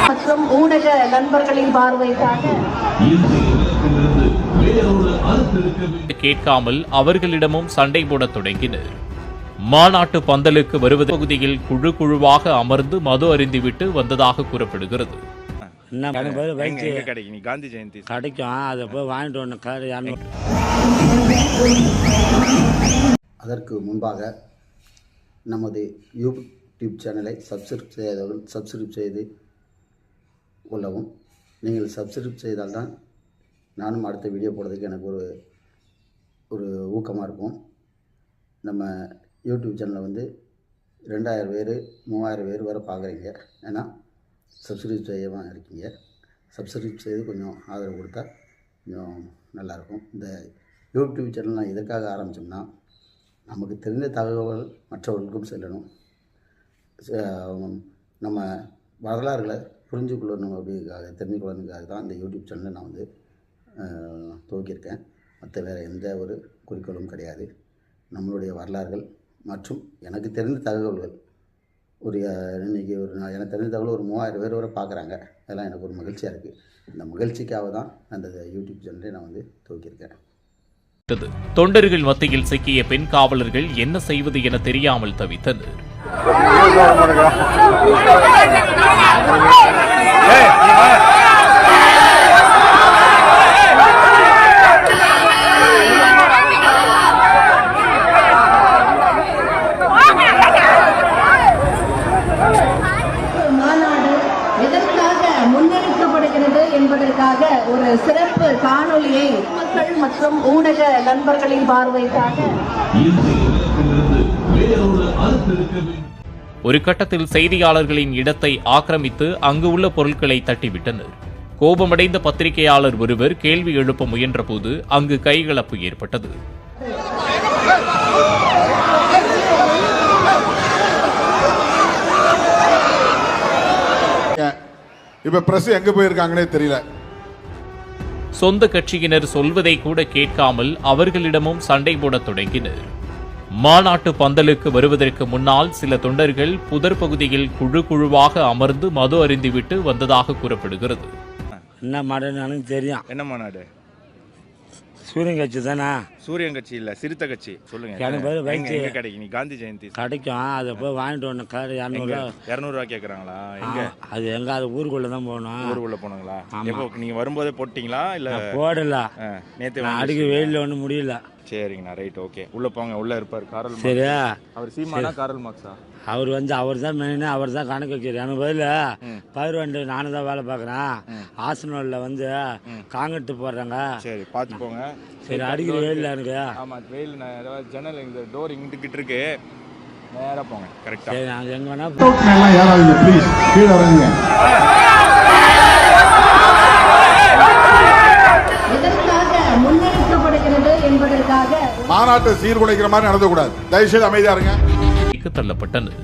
மற்றும் ஊடக நண்பர்களின் பார்வைக்காக கேட்காமல் அவர்களிடமும் சண்டை போட தொடங்கினர். மாநாட்டு பந்தலுக்கு வருவது பகுதியில் குழு குழுவாக அமர்ந்து மது அருந்திவிட்டு வந்ததாக கூறப்படுகிறது. அதற்கு முன்பாக நமது யூடியூப் சேனலை சப்ஸ்கிரைப் செய்து கொள்ளவும். நீங்கள் சப்ஸ்கிரைப் செய்தால்தான் நானும் அடுத்த வீடியோ போடுறதுக்கு எனக்கு ஒரு ஊக்கமாக இருக்கும். நம்ம யூடியூப் சேனலில் 2000 பேர் 3000 பேர் வரை பார்க்குறீங்க. ஏன்னா சப்ஸ்கிரைப் செய்யவும் இருக்கீங்க. சப்ஸ்கிரைப் செய்து கொஞ்சம் ஆதரவு கொடுத்தா கொஞ்சம் நல்லாயிருக்கும். இந்த யூடியூப் சேனல் நான் எதற்காக ஆரம்பித்தோம்னா, நமக்கு தெரிந்த தகவல் மற்றவர்களுக்கும் செல்லணும், நம்ம வரலாறுகளை புரிஞ்சுக்கொள்ளணும் அப்படிங்கிறதுக்காக, தெரிஞ்சுக்கொள்ளணுங்கிறதுக்காக தான் இந்த யூடியூப் சேனலை நான் துவக்கியிருக்கேன். மற்ற வேறு எந்த ஒரு குறிக்கோளும் கிடையாது. நம்மளுடைய வரலாறுகள் மற்றும் எனக்கு தெரிந்த தகவல்கள் இன்றைக்கி எனக்கு தெரிந்த தகவல் ஒரு 3000 பேர் வரை பார்க்குறாங்க. அதெல்லாம் எனக்கு ஒரு மகிழ்ச்சியாக இருக்குது. இந்த மகிழ்ச்சிக்காக தான் அந்த யூடியூப் சேனலை நான் துவக்கியிருக்கேன். தொண்டர்கள் மத்தியில் சிக்கிய பெண் காவலர்கள் என்ன செய்வது என தெரியாமல் தவித்தனர். என்பதற்காக ஒரு சிறப்பு காணொலியை மக்கள் மற்றும் ஊடக நண்பர்களின் பார்வைக்காக ஒரு கட்டத்தில் செய்தியாளர்களின் இடத்தை ஆக்கிரமித்து அங்கு உள்ள பொருட்களை தட்டிவிட்டனர். கோபமடைந்த பத்திரிகையாளர் ஒருவர் கேள்வி எழுப்ப முயன்றபோது அங்கு கைகலப்பு ஏற்பட்டது. இப்ப பிரஸ் எங்க போயிருக்காங்கன்னே தெரியல. சொந்த கட்சியினர் சொல்வதை கூட கேட்காமல் அவர்களிடமும் சண்டை போட தொடங்கினர். மாநாட்டு பந்தலுக்கு வருவதற்கு முன்னால் சில தொண்டர்கள் புதர் பகுதியில் குழு குழுவாக அமர்ந்து மது அருந்திவிட்டு வந்ததாக கூறப்படுகிறது. என்ன மாநாடு எனக்கு தெரியும். என்ன மாநாடு? சூரியன் கட்சி தானே? சூரியன் கட்சி இல்ல, சிறுத்தை கட்சி. சொல்லுங்க. எங்க கிடைக்கும்? நீ காந்தி ஜெயந்தி கிடைக்கும். அதை போய் வாங்கிட்டு வரணும். 200 கேக்குறாங்களா? எங்க? அது எங்க? அது ஊருக்குள்ள தான் போகணும். ஊருக்குள்ள போனாங்களா? எப்போ நீங்க வரும்போதே போட்டீங்களா இல்ல? போடல. நேத்து அடிக்க வெயில ஒன்றும் முடியல. சரிங்கண்ணா, ரைட், ஓகே. உள்ள போங்க. உள்ள இருப்பார் காரல். சரியா? அவர் சீமானா காரல் மார்க்ஸா? அவர் அவர் தான் மெயின். அவர் தான் கணக்கு வைக்கிறார். எனக்கு பதில் பயிர் வண்டி நானும் தான் வேலை பார்க்குறேன். ஆசனூரில் காங்கிட்டு போடுறாங்க. சரி, பார்த்து போங்க. சரி, அடிக்கிற வெயில் எனக்கு. ஆமாம், வெயில். ஜன்னல் இந்த டோர் இங்கிட்டு இருக்கு, நேராக போங்க. கரெக்டாக. சரி, நாங்கள் எங்கே வேணா மாநாட்டை சீர்குலைக்கிற மாதிரி நடத்தக்கூடாது. தயவுசெய்து அமைதியா இருங்க. தள்ளப்பட்டனர்.